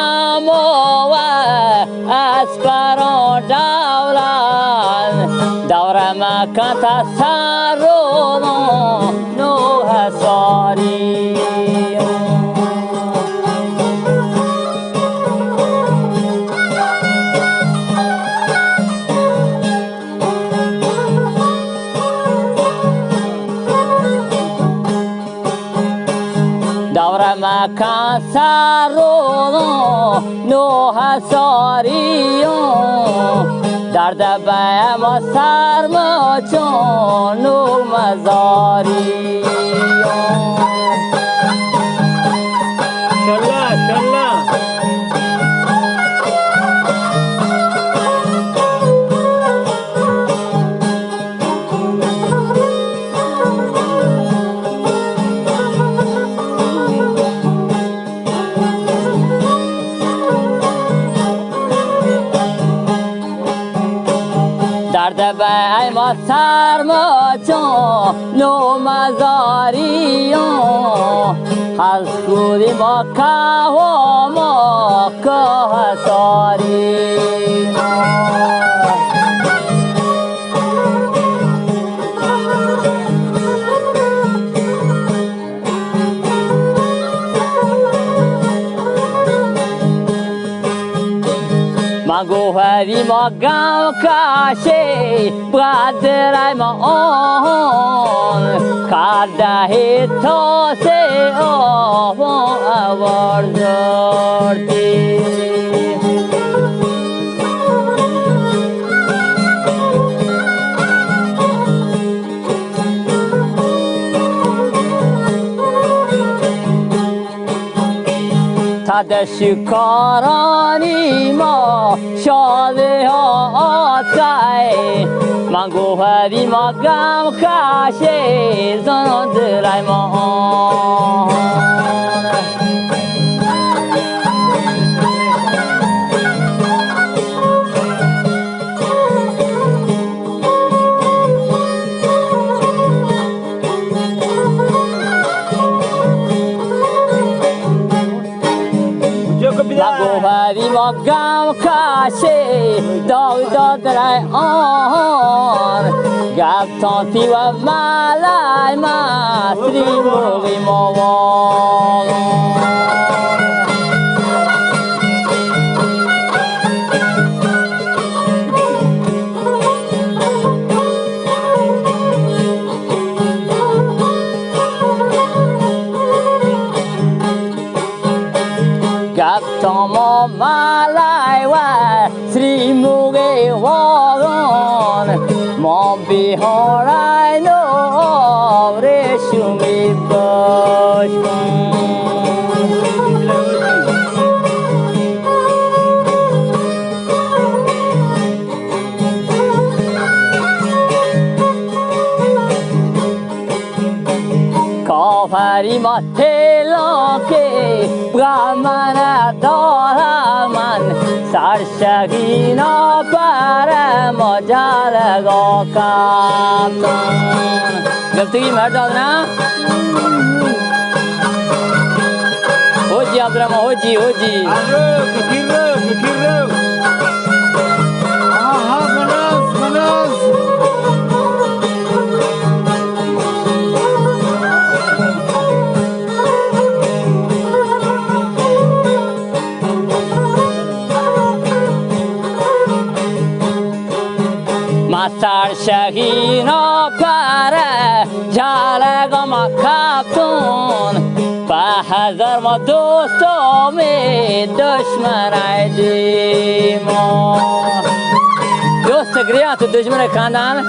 غم و اسپر و دولت دور مکن تسرم نوح ساری دور مکن سرم نوح ساری درد بیم و سرم چون نوح مزاری درد بیم و سرم چون نوح مزاری از خودی ما که و ما که ساری گوهری ما گم کشی برادرای ما آن کرده تاسه آوان آوردی تد شکارانی ما شاده ها آتای من گوهری ما گم کشه زنان دلای ما گوهری ما گم کشه داغ دادرای آن گب تانتی و ملای مصری موغی موان تمام ملای و سری موگی واران ما بیهارای نو رشومی باش کافری ما تلاکی برمن دارم من سرشگینا پر ما جلگا کمتان گفتگی مرد داد نه؟ حجی عبدالرحمن حجی حجی کفیر رو آها مناز سرشگینا پر جلگا ما کفتون به هزار ما دوستام دشمن ایدیم دوست گریه تو دشمن کندن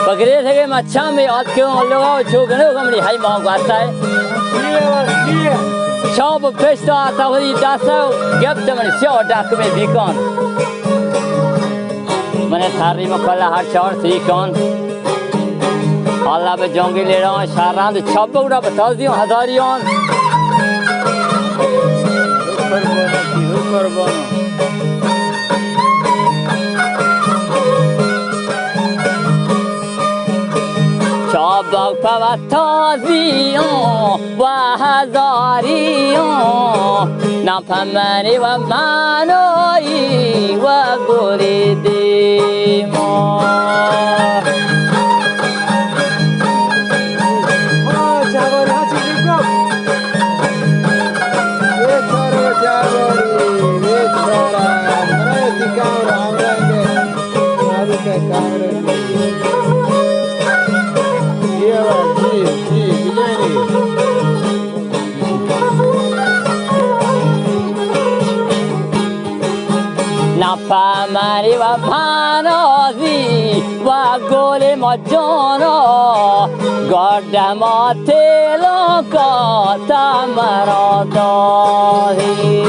بگریه تگه ما چم به آد که اون لگا و چوکنه و کمری های ما گوستای شاب پشت آتا خودی دسته و گفت من سیاه دکمه بیکن من تحریم کل هر چهار سی کن الله به جنگی لیران شهرند چاپ بگوڑا بتازیون هزاریون چاپ بگوڑا بتازیون و هزاریون نفهمنی و معنایی و گریدی ما جواری ها چیزی گفت بیچاره جواری بیچاره برای دیگه رو همرنگه نبی که کامره یه وقت جی بجانی نفهمنی و پنازی و گل ما جانا گرد ما تیلو کاتا مرا داری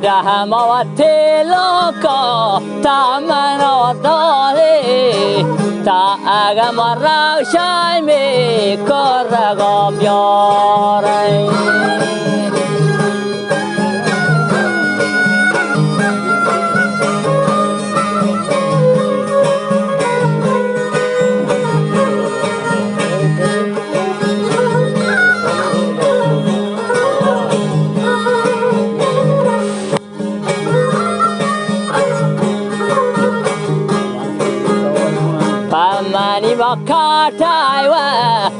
گرده ما و تیلو کاتا مرا داری تا اگه ما روشن می کرگا بیاری منی با کارتای و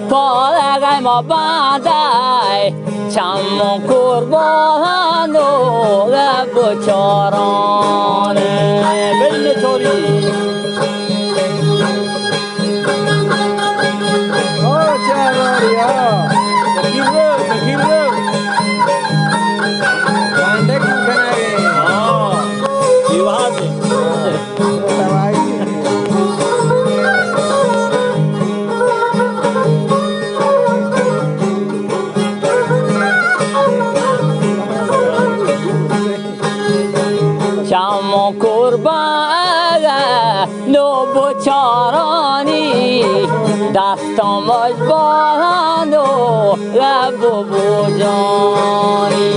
پالگای ما باندای چمون قربان و لب چارانه بین توری جواری ها بگیر رو بندک میکنه دیوازه چمون قربان نو بچارانی دستم اجباران و لب بجانی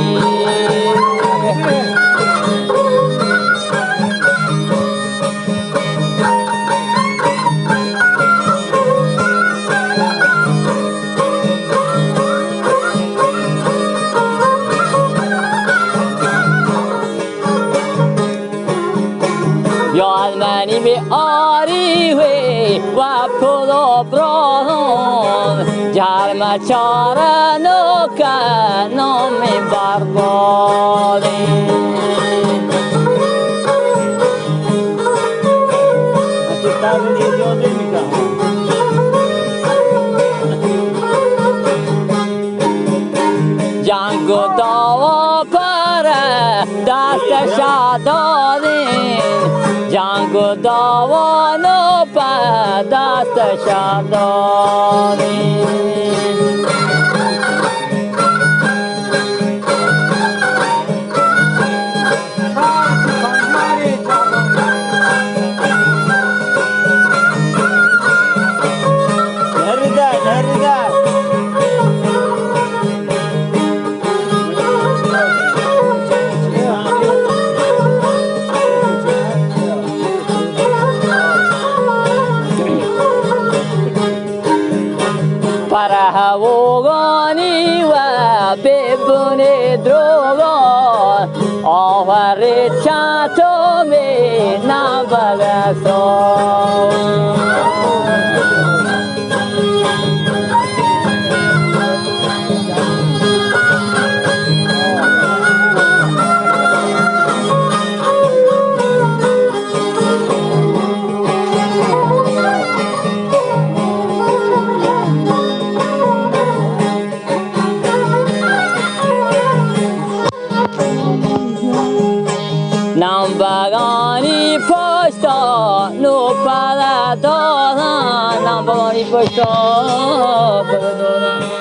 یاد منی به آری و پلو بران جرم چاره نکن نامی بربادی تابون اجازه میکنم جنگ و داوا پر دست شادادین جنگ و داوا نو پر دست شادادین پرهوگانی و ببون دروگان آور چطور می نبگسان نمبگانی پشتا نو پلا دارن نمبگانی پشتا پلا دارن